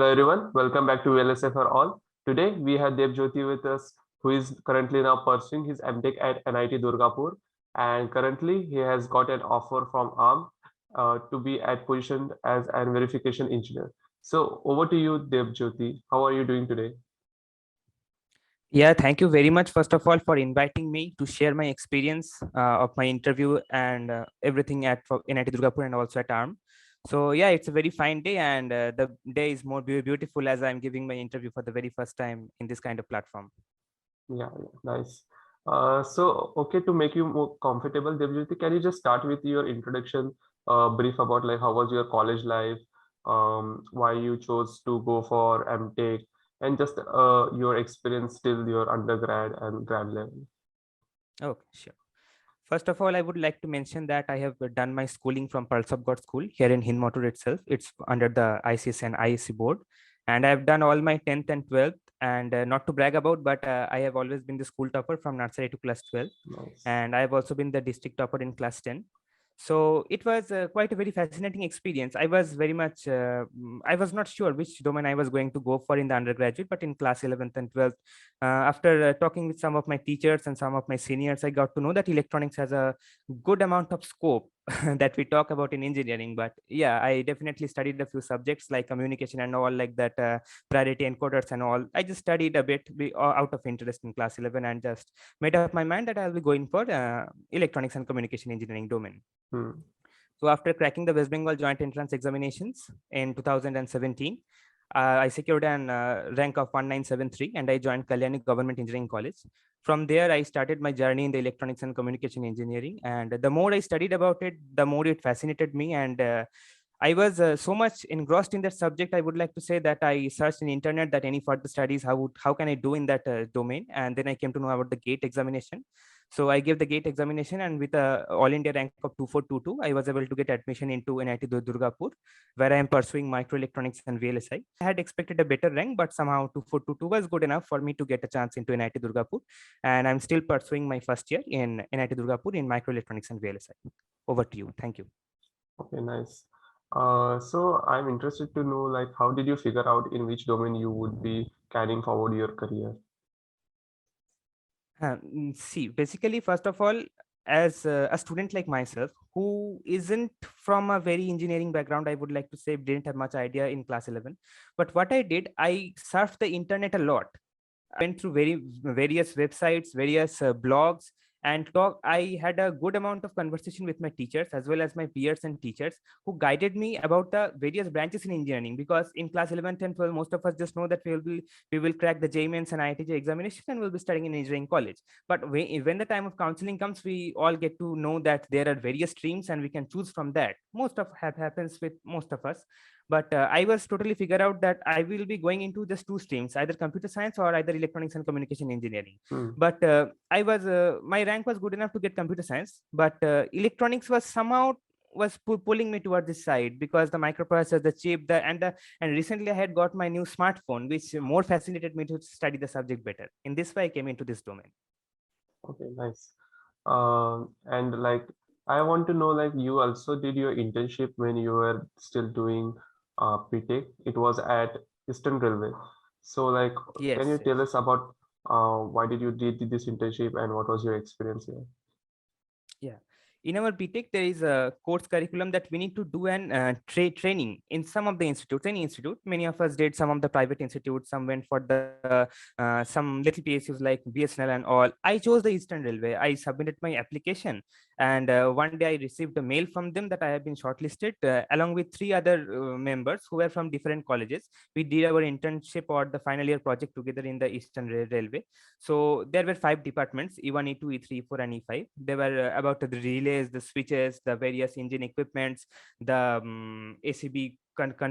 Hello everyone, welcome back to VLSI for all. Today we have Jyoti with us, who is currently now pursuing his MTech at NIT Durgapur, and currently he has got an offer from ARM to be at position as an verification engineer. So over to you, Jyoti. How are you doing today? Yeah, thank you very much, first of all, for inviting me to share my experience of my interview and everything at NIT Durgapur and also at ARM. So yeah, it's a very fine day, and the day is more beautiful as I'm giving my interview for the very first time in this kind of platform. Yeah, nice. Okay, to make you more comfortable, Jyoti, can you just start with your introduction, brief about like how was your college life, why you chose to go for MTech, and just your experience till your undergrad and grad level. Okay, sure. First of all, I would like to mention that I have done my schooling from Pearls of God School here in Hinmotor itself. It's under the ICS and ISC board. And I've done all my 10th and 12th. And not to brag about, but I have always been the school topper from nursery to class 12. Nice. And I've also been the district topper in class 10. So it was quite a very fascinating experience. I was very much, I was not sure which domain I was going to go for in the undergraduate, but in class 11th and 12th, after talking with some of my teachers and some of my seniors, I got to know that electronics has a good amount of scope that we talk about in engineering. But yeah, I definitely studied a few subjects like communication and all, like that, priority encoders and all. I just studied a bit out of interest in class 11 and just made up my mind that I'll be going for electronics and communication engineering domain. Hmm. So after cracking the West Bengal joint entrance examinations in 2017, I secured an rank of 1973 and I joined Kalyani Government Engineering College. From there, I started my journey in the electronics and communication engineering. And the more I studied about it, the more it fascinated me. And I was so much engrossed in that subject. I would like to say that I searched in internet that any further studies, how can I do in that domain? And then I came to know about the GATE examination. So I gave the GATE examination, and with a all India rank of 2422, I was able to get admission into NIT Durgapur, where I am pursuing microelectronics and VLSI. I had expected a better rank, but somehow 2422 was good enough for me to get a chance into NIT Durgapur. And I'm still pursuing my first year in NIT Durgapur in microelectronics and VLSI. Over to you. Thank you. Okay, nice. So I'm interested to know like how did you figure out in which domain you would be carrying forward your career? See, basically, first of all, as a student like myself, who isn't from a very engineering background, I would like to say didn't have much idea in class 11. But what I did, I surfed the internet a lot. I went through various websites, various blogs, and talk. I had a good amount of conversation with my teachers as well as my peers and teachers who guided me about the various branches in engineering. Because in class 11 and 12, most of us just know that we will crack the JMENS and IITJ examination and we'll be studying in engineering college. But when the time of counseling comes, we all get to know that there are various streams and we can choose from that. Most of happens with most of us. But I was totally figured out that I will be going into just two streams, either computer science or either electronics and communication engineering. Hmm. But my rank was good enough to get computer science, but electronics was somehow pulling me towards this side because the microprocessor, the chip, and recently I had got my new smartphone, which more fascinated me to study the subject better. In this way, I came into this domain. Okay, nice. And like, I want to know, like, you also did your internship when you were still doing PTech. It was at Eastern Railway. So, like, can you Yes, tell yes. us about why did you did this internship and what was your experience here? Yeah. In our BTech, there is a course curriculum that we need to do an training in some of the institutes. Any institute, many of us did some of the private institutes. Some went for the some little PSUs like BSNL and all. I chose the Eastern Railway. I submitted my application, and one day I received a mail from them that I have been shortlisted along with three other members who were from different colleges. We did our internship or the final year project together in the Eastern Railway. So there were 5 departments: E1, E2, E3, E4, and E5. They were about the relays, the switches, the various engine equipments, the ACB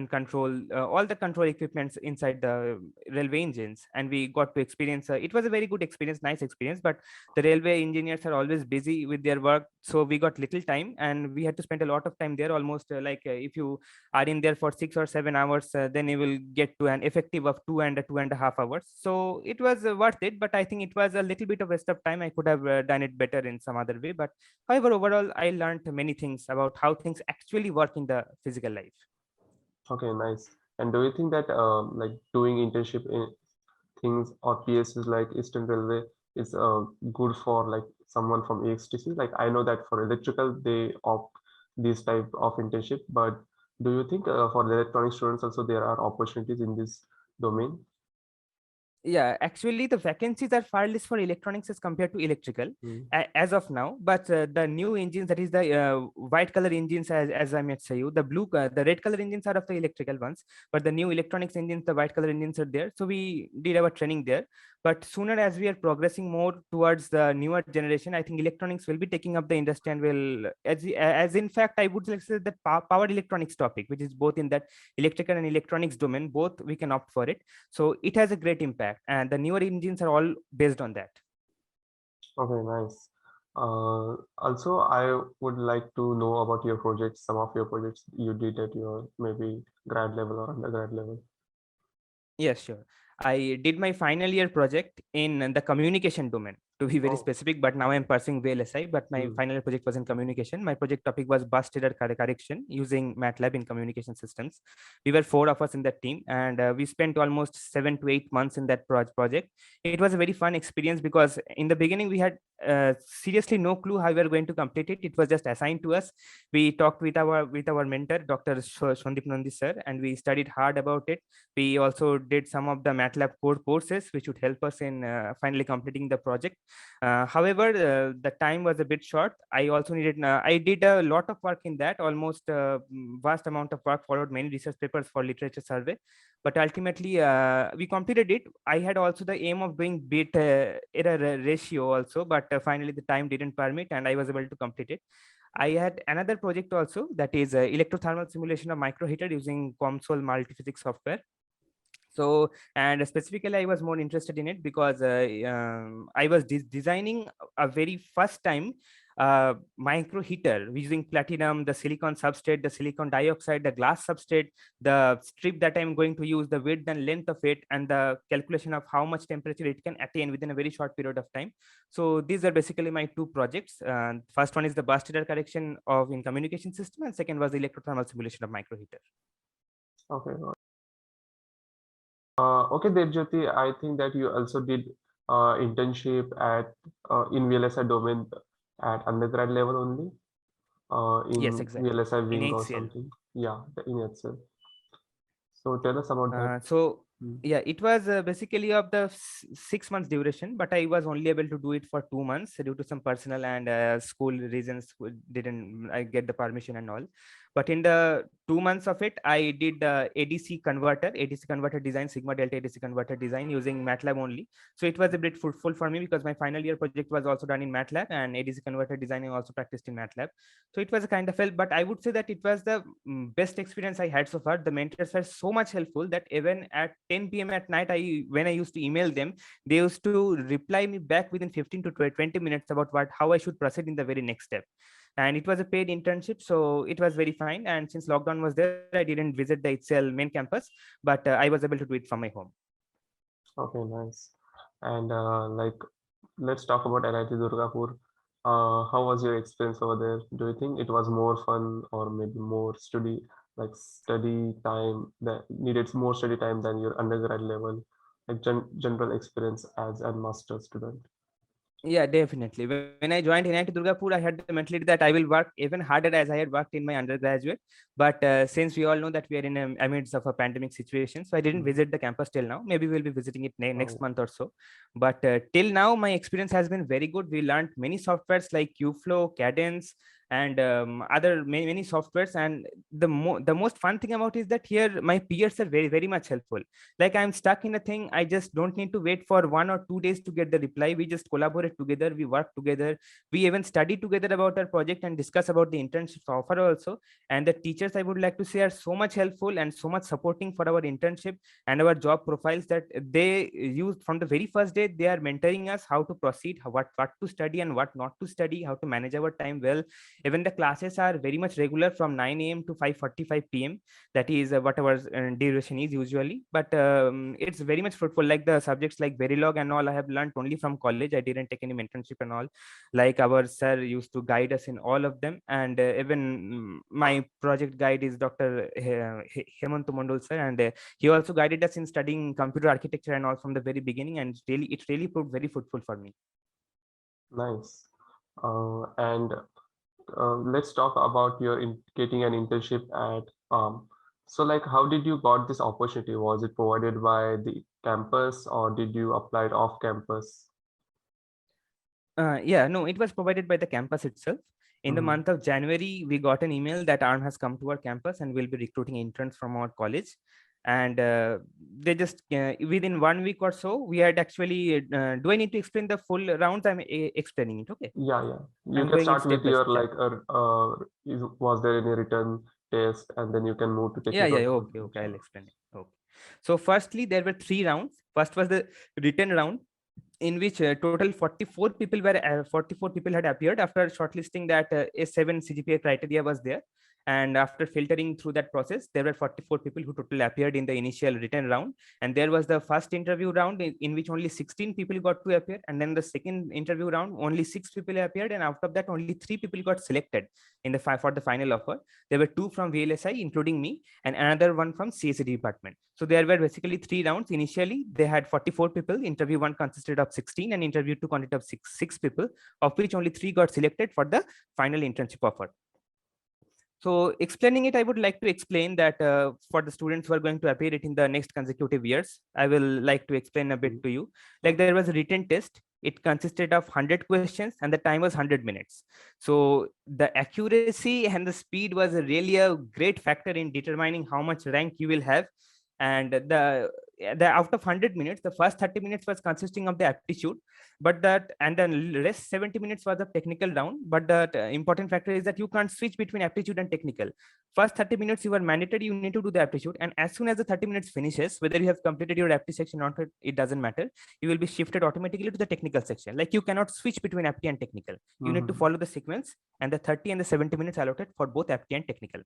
control, all the control equipments inside the railway engines. And we got to experience, it was a very good experience, nice experience, but the railway engineers are always busy with their work. So we got little time and we had to spend a lot of time there, almost if you are in there for 6 or 7 hours, then you will get to an effective of 2 and 2.5 hours. So it was worth it, but I think it was a little bit of waste of time. I could have done it better in some other way. But however, overall, I learned many things about how things actually work in the physical life. Okay, nice. And do you think that like doing internship in things or PSs like Eastern Railway is good for like someone from AXTC? Like I know that for electrical they opt this type of internship, but do you think for the electronic students also there are opportunities in this domain? Yeah, actually the vacancies are far less for electronics as compared to electrical Mm. as of now, but the new engines, that is the white color engines, as I might say you, the red color engines are of the electrical ones, but the new electronics engines, the white color engines are there, so we did our training there. But sooner as we are progressing more towards the newer generation, I think electronics will be taking up the industry and will, as in fact I would like to say that power electronics topic, which is both in that electrical and electronics domain, both we can opt for it. So it has a great impact, and the newer engines are all based on that. Okay, nice. Also, I would like to know about your projects, some of your projects you did at your maybe grad level or undergrad level. Yes, sure. I did my final year project in the communication domain, to be very Oh. specific, but now I'm pursuing VLSI, but my Hmm. final year project was in communication. My project topic was bus error correction using MATLAB in communication systems. We were four of us in that team, and we spent almost 7 to 8 months in that project. It was a very fun experience because in the beginning we had seriously no clue how we were going to complete it. It was just assigned to us. We talked with our mentor, Dr. Shondip Nandi sir, and we studied hard about it. We also did some of the MATLAB core courses, which would help us in finally completing the project. However, the time was a bit short. I also needed, I did a lot of work in that, almost vast amount of work, followed many research papers for literature survey. But ultimately, we completed it. I had also the aim of doing bit error ratio also, but finally the time didn't permit and I was able to complete it. I had another project also, that is electrothermal simulation of microheater using COMSOL multiphysics software. So, and specifically I was more interested in it because I was designing a very first time micro heater using platinum, the silicon substrate, the silicon dioxide, the glass substrate, the strip that I'm going to use, the width and length of it, and the calculation of how much temperature it can attain within a very short period of time. So these are basically my two projects. First one is the burst error correction of in communication system, and second was the electrothermal simulation of micro heater. Okay. Okay, Devjyoti, I think that you also did internship at in VLSI domain at undergrad level only, Yes, in exactly. VLSI In wing or HCL. something. Yeah, in itself. So tell us about that. So Hmm. yeah, it was basically of the 6 months duration, but I was only able to do it for 2 months due to some personal and school reasons. Didn't I get the permission and all? But in the 2 months of it, I did ADC converter design, Sigma Delta ADC converter design using MATLAB only. So it was a bit fruitful for me because my final year project was also done in MATLAB, and ADC converter design I also practiced in MATLAB. So it was a kind of help, but I would say that it was the best experience I had so far. The mentors were so much helpful that even at 10 p.m. at night, when I used to email them, they used to reply me back within 15 to 20 minutes about how I should proceed in the very next step. And it was a paid internship, so it was very fine. And since lockdown was there, I didn't visit the HCL main campus, but I was able to do it from my home. Okay, nice. And like, let's talk about NIT Durgapur. How was your experience over there? Do you think it was more fun or maybe more study, like study time that needed more study time than your undergrad level, like general experience as a master student? Yeah, definitely. When I joined NIT Durgapur, I had the mentality that I will work even harder as I had worked in my undergraduate. But since we all know that we are in a amidst of a pandemic situation, so I didn't Mhm. visit the campus till now. Maybe we'll be visiting it next Oh, month or so. But till now, my experience has been very good. We learned many softwares like Qflow, Cadence, and other many softwares. And the most fun thing about it is that here my peers are very much helpful. Like I'm stuck in a thing, I just don't need to wait for 1 or 2 days to get the reply. We just collaborate together, we work together, we even study together about our project and discuss about the internships offer also. And the teachers, I would like to say, are so much helpful and so much supporting for our internship and our job profiles, that they use from the very first day. They are mentoring us how to proceed, what to study and what not to study, how to manage our time well. Even the classes are very much regular from 9 a.m. to 5:45 p.m. That is whatever duration is usually, but it's very much fruitful. Like the subjects like Verilog and all, I have learned only from college. I didn't take any mentorship and all. Like our sir used to guide us in all of them, and even my project guide is Dr. Hemant Mondol sir, and he also guided us in studying computer architecture and all from the very beginning, and it really proved very fruitful for me. Nice. And let's talk about your getting an internship at so like how did you got this opportunity? Was it provided by the campus or did you apply it off campus? Yeah, no, it was provided by the campus itself. In the Mm-hmm. month of January, we got an email that ARM has come to our campus and will be recruiting interns from our college. And they just within 1 week or so, we had actually. Do I need to explain the full rounds? I'm explaining it. Okay, Yeah, yeah. You I'm can going it start with step by your step. like was there any written test and then you can move to Yeah, technical yeah, round. okay, okay, I'll Sure. explain it. Okay. So, firstly, there were 3 rounds. First was the written round, in which total 44 people were 44 people had appeared after shortlisting that a 7 CGPA criteria was there. And after filtering through that process, there were 44 people who totally appeared in the initial written round. And there was the first interview round in which only 16 people got to appear. And then the second interview round, only 6 people appeared. And out of that, only 3 people got selected in the for the final offer. There were 2 from VLSI, including me, and another one from CSD department. So there were basically 3 rounds. Initially, they had 44 people. Interview 1 consisted of 16 and interview 2 consisted of six people, of which only 3 got selected for the final internship offer. So explaining it, I would like to explain that for the students who are going to appear it in the next consecutive years, I will like to explain a bit Mhm. to you. Like Yeah. there was a written test. It consisted of 100 questions and the time was 100 minutes. So the accuracy and the speed was really a great factor in determining how much rank you will have. And the out of 100 minutes, the first 30 minutes was consisting of the aptitude, but that and the rest 70 minutes was a technical round. But the important factor is that you can't switch between aptitude and technical. First 30 minutes you are mandated, you need to do the aptitude, and as soon as the 30 minutes finishes, whether you have completed your aptitude section or not, it doesn't matter. You will be shifted automatically to the technical section. Like you cannot switch between apti and technical. You need to Mm-hmm. follow the sequence, and the 30 and the 70 minutes allotted for both apti and technical.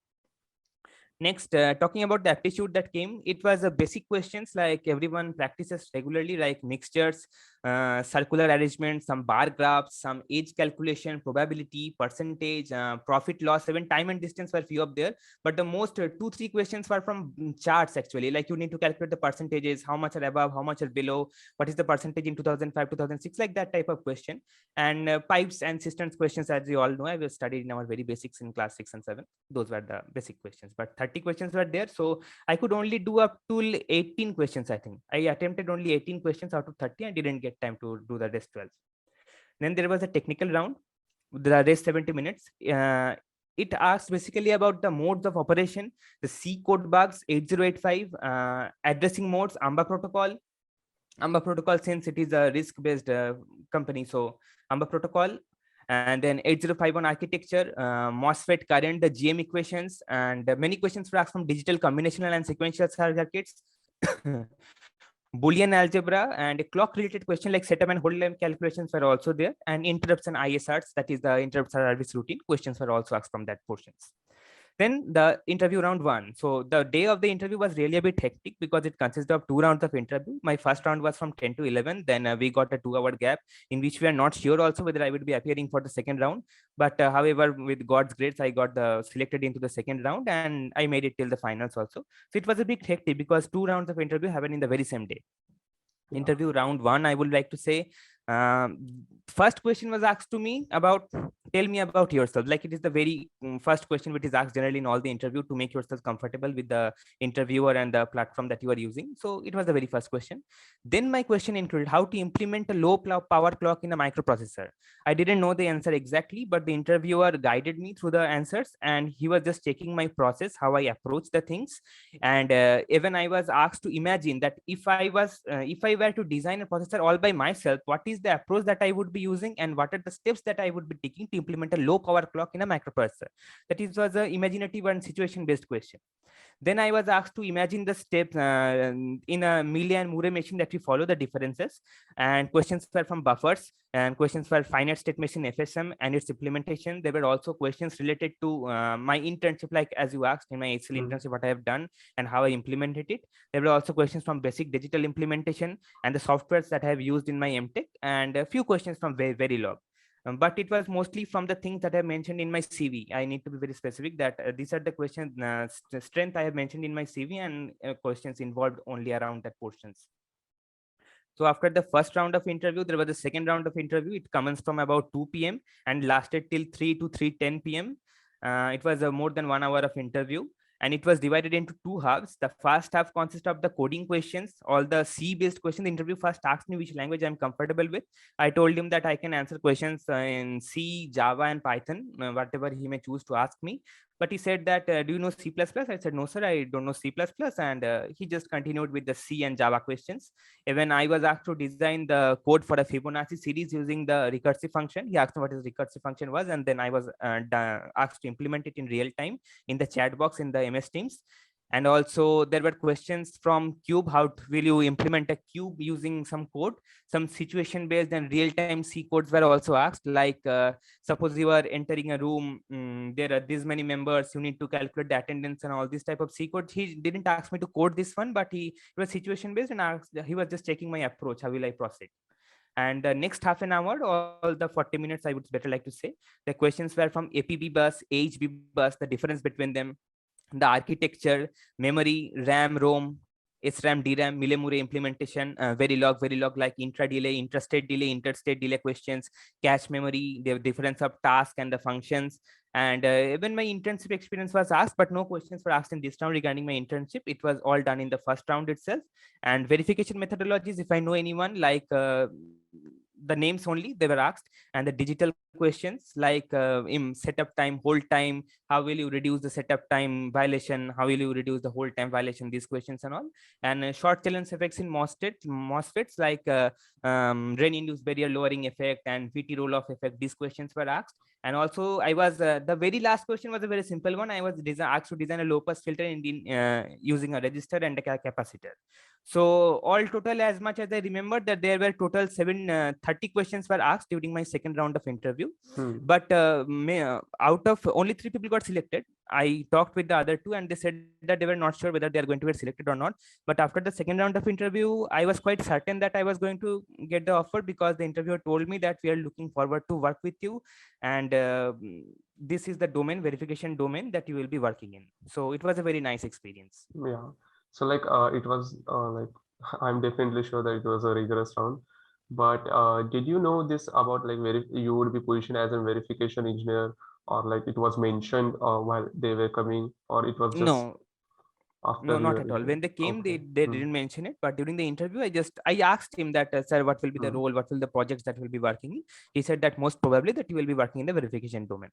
Next, talking about the aptitude that came, it was a basic questions like everyone practices regularly, like mixtures, circular arrangement, some bar graphs, some age calculation, probability, percentage, profit loss, even time and distance were few up there. But the most 2-3 questions were from charts actually. Like you need to calculate the percentages, how much are above, how much are below, what is the percentage in 2005, 2006, like that type of question. And pipes and cisterns questions, as you all know, I will study in our very basics in class 6 and 7. Those were the basic questions, but 30 questions were there, so I could only do up to 18 questions. I think I attempted only 18 questions out of 30 and didn't get time to do the rest 12. Then there was a technical round, the rest 70 minutes. It asks basically about the modes of operation, the C code bugs, 8085, addressing modes, AMBA protocol, since it is a risk based company, so AMBA protocol. And then 8051 architecture, MOSFET current, the GM equations, and many questions were asked from digital combinational and sequential circuits, Boolean algebra, and a clock related question like setup and hold time calculations were also there, and interrupts and ISRs, that is the interrupt service routine questions, were also asked from that portions. Then the interview round 1. So the day of the interview was really a bit hectic because it consisted of 2 rounds of interview. My first round was from 10 to 11. Then we got a 2-hour gap in which we are not sure also whether I would be appearing for the second round. But however, with God's grace, I got selected into the second round and I made it till the finals also. So it was a bit hectic because 2 rounds of interview happened in the very same day. Yeah. Interview round 1, I would like to say, first question was asked to me about, tell me about yourself. Like it is the very first question which is asked generally in all the interview to make yourself comfortable with the interviewer and the platform that you are using. So it was the very first question. Then my question included how to implement a low power clock in a microprocessor. I didn't know the answer exactly, but the interviewer guided me through the answers and he was just checking my process, how I approach the things. And even I was asked to imagine that if I were to design a processor all by myself, what is the approach that I would be using and what are the steps that I would be taking to implement a low power clock in a microprocessor. That is was an imaginative and situation based question. Then I was asked to imagine the steps in a Mealy and Murray machine that we follow the differences, and questions were from buffers and questions were finite state machine FSM and its implementation. There were also questions related to my internship, like as you asked in my HCL internship, what I have done and how I implemented it. There were also questions from basic digital implementation and the softwares that I have used in my MTech, and a few questions from Verilog. But it was mostly from the things that I mentioned in my CV. I need to be very specific that these are the questions, strength I have mentioned in my CV, and questions involved only around that portions. So after the first round of interview, there was a second round of interview. It commenced from about 2 p.m. and lasted till 3 to 3:10 p.m. It was a more than 1 hour of interview, and it was divided into two halves. The first half consists of the coding questions, all the C-based questions. The interview first asked me which language I'm comfortable with. I told him that I can answer questions in C, Java, and Python, whatever he may choose to ask me. But he said that, do you know C++? I said, no, sir, I don't know C++. And he just continued with the C and Java questions. When I was asked to design the code for a Fibonacci series using the recursive function, he asked me what his recursive function was, and then I was asked to implement it in real time in the chat box in the MS Teams. And also there were questions from Cube. How will you implement a cube using some code? Some situation based and real time C codes were also asked, like suppose you are entering a room, there are this many members, you need to calculate the attendance and all this type of C code. He didn't ask me to code this one, but it was situation based, and he was just checking my approach, how will I proceed. And the next half an hour, all the 40 minutes, I would better like to say, the questions were from APB bus, AHB bus, the difference between them, the architecture, memory, RAM, ROM, SRAM, DRAM, Mille-Murray implementation, Verilog like intra-delay, interstate delay questions, cache memory, the difference of task and the functions. And even my internship experience was asked, but no questions were asked in this round regarding my internship. It was all done in the first round itself. And verification methodologies, if I know anyone, like the names only they were asked, and the digital questions like in setup time, hold time, how will you reduce the setup time violation, how will you reduce the hold time violation, these questions and all. And short challenge effects in MOSFETs like drain induced barrier lowering effect and VT roll off effect, these questions were asked. And also I was the very last question was a very simple one. I was asked to design a low pass filter using a resistor and a capacitor. So all total, as much as I remember, that there were total 30 questions were asked during my second round of interview. But out of only 3 people got selected. I talked with the other 2, and they said that they were not sure whether they are going to get selected or not. But after the second round of interview, I was quite certain that I was going to get the offer, because the interviewer told me that we are looking forward to work with you, and this is the domain, verification domain, that you will be working in. So it was a very nice experience. Yeah. So like it was like I'm definitely sure that it was a rigorous round. But did you know this about like you would be positioned as a verification engineer, or like it was mentioned while they were coming, or it was just No, after no, not your at all. interview? When they came, Okay. they didn't mention it. But during the interview, I asked him that, sir, what will be the role? What will the projects that will be working in? He said that most probably that you will be working in the verification domain.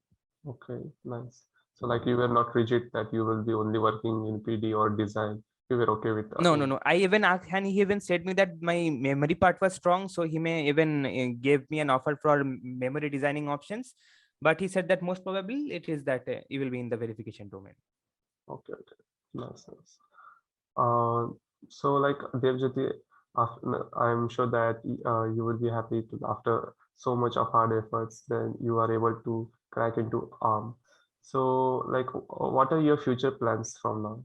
Okay, nice. So like you were not rigid that you will be only working in PD or design. You were okay with No, no, no. I even asked, and he even said me that my memory part was strong, so he may even gave me an offer for memory designing options. But he said that most probably it is that you will be in the verification domain. Okay, okay. Nice, nice. Uh, so like Devjyoti, I'm sure that you will be happy to after so much of hard efforts, then you are able to crack into ARM. So like, what are your future plans from now?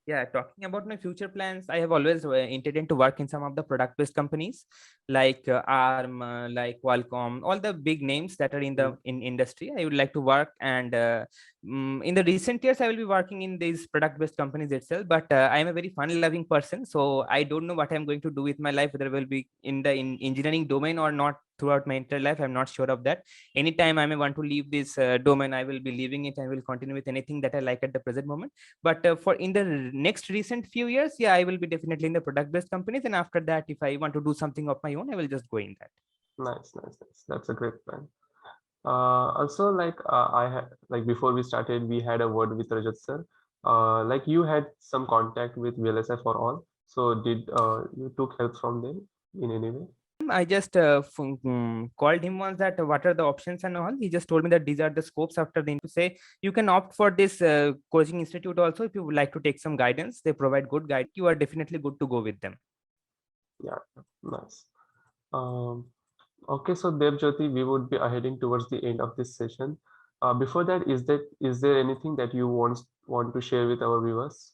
Yeah, talking about my future plans, I have always intended to work in some of the product based companies like ARM, like Qualcomm, all the big names that are in the industry. I would like to work, and in the recent years I will be working in these product based companies itself. But I am a very fun loving person, so I don't know what I'm going to do with my life, whether I will be in the engineering domain or not throughout my entire life. I'm not sure of that. Anytime I may want to leave this domain, I will be leaving it. I will continue with anything that I like at the present moment. But for in the next recent few years, yeah, I will be definitely in the product based companies, and after that, if I want to do something of my own, I will just go in that. Nice, nice, nice. That's a great plan. Also, like I had like before we started, we had a word with Rajat sir. Like you had some contact with VLSI for all. So did you took help from them in any way? I just called him once that what are the options and all. He just told me that these are the scopes after the to say you can opt for this coaching institute also if you would like to take some guidance. They provide good guide. You are definitely good to go with them. Yeah, nice. Um, okay, so Debjyoti, we would be heading towards the end of this session. Before that, is there anything that you want to share with our viewers?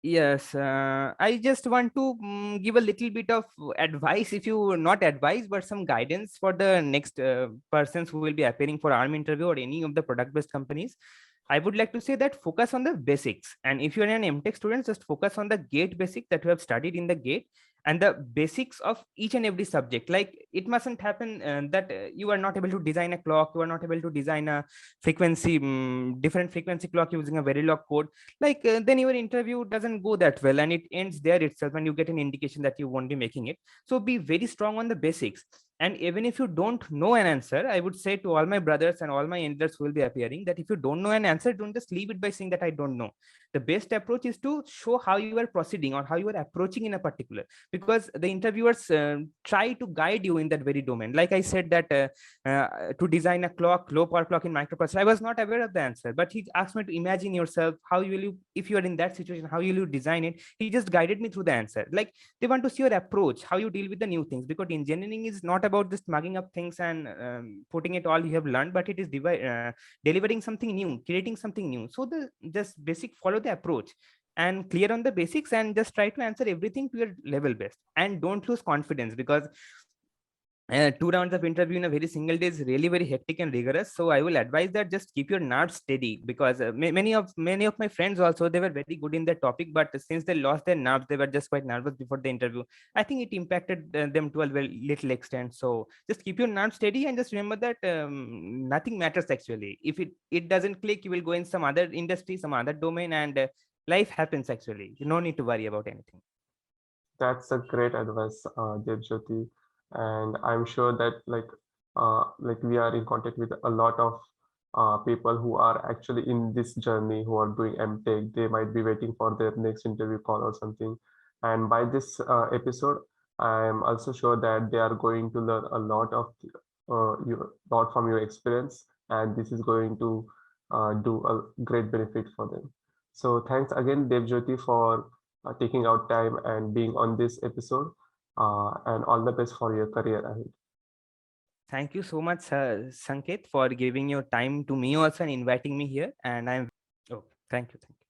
Yes, I just want to give a little bit of advice, if you not advice, but some guidance for the next persons who will be appearing for ARM interview or any of the product-based companies. I would like to say that focus on the basics. And if you're an MTech student, just focus on the gate basic that you have studied in the gate and the basics of each and every subject. Like it mustn't happen that you are not able to design a clock, you are not able to design a frequency, different frequency clock using a very low code. Like then your interview doesn't go that well and it ends there itself and you get an indication that you won't be making it. So be very strong on the basics. And even if you don't know an answer, I would say to all my brothers and all my elders who will be appearing that if you don't know an answer, don't just leave it by saying that I don't know. The best approach is to show how you are proceeding or how you are approaching in a particular, because the interviewers try to guide you in that very domain. Like I said that to design a clock, low power clock in microprocessor, I was not aware of the answer, but he asked me to imagine yourself, how will you, if you are in that situation, how will you design it? He just guided me through the answer. Like they want to see your approach, how you deal with the new things, because engineering is not about just mugging up things and putting it all you have learned, but it is delivering something new, creating something new. So the just basic follow the approach and clear on the basics and just try to answer everything to your level best, and don't lose confidence, because 2 rounds of interview in a very single day is really very hectic and rigorous. So I will advise that just keep your nerves steady, because many of my friends also, they were very good in that topic, but since they lost their nerves, they were just quite nervous before the interview. I think it impacted them to a little extent. So just keep your nerves steady and just remember that nothing matters actually. If it doesn't click, you will go in some other industry, some other domain, and life happens actually. You no need to worry about anything. That's a great advice, Debjyoti, and I'm sure that like we are in contact with a lot of people who are actually in this journey, who are doing MTech. They might be waiting for their next interview call or something. And by this episode, I am also sure that they are going to learn a lot from your experience, and this is going to do a great benefit for them. So thanks again, Devjyoti, for taking out time and being on this episode. And all the best for your career ahead. Thank you so much, Sanket, for giving your time to me also and inviting me here. And I'm, oh, thank you. Thank you.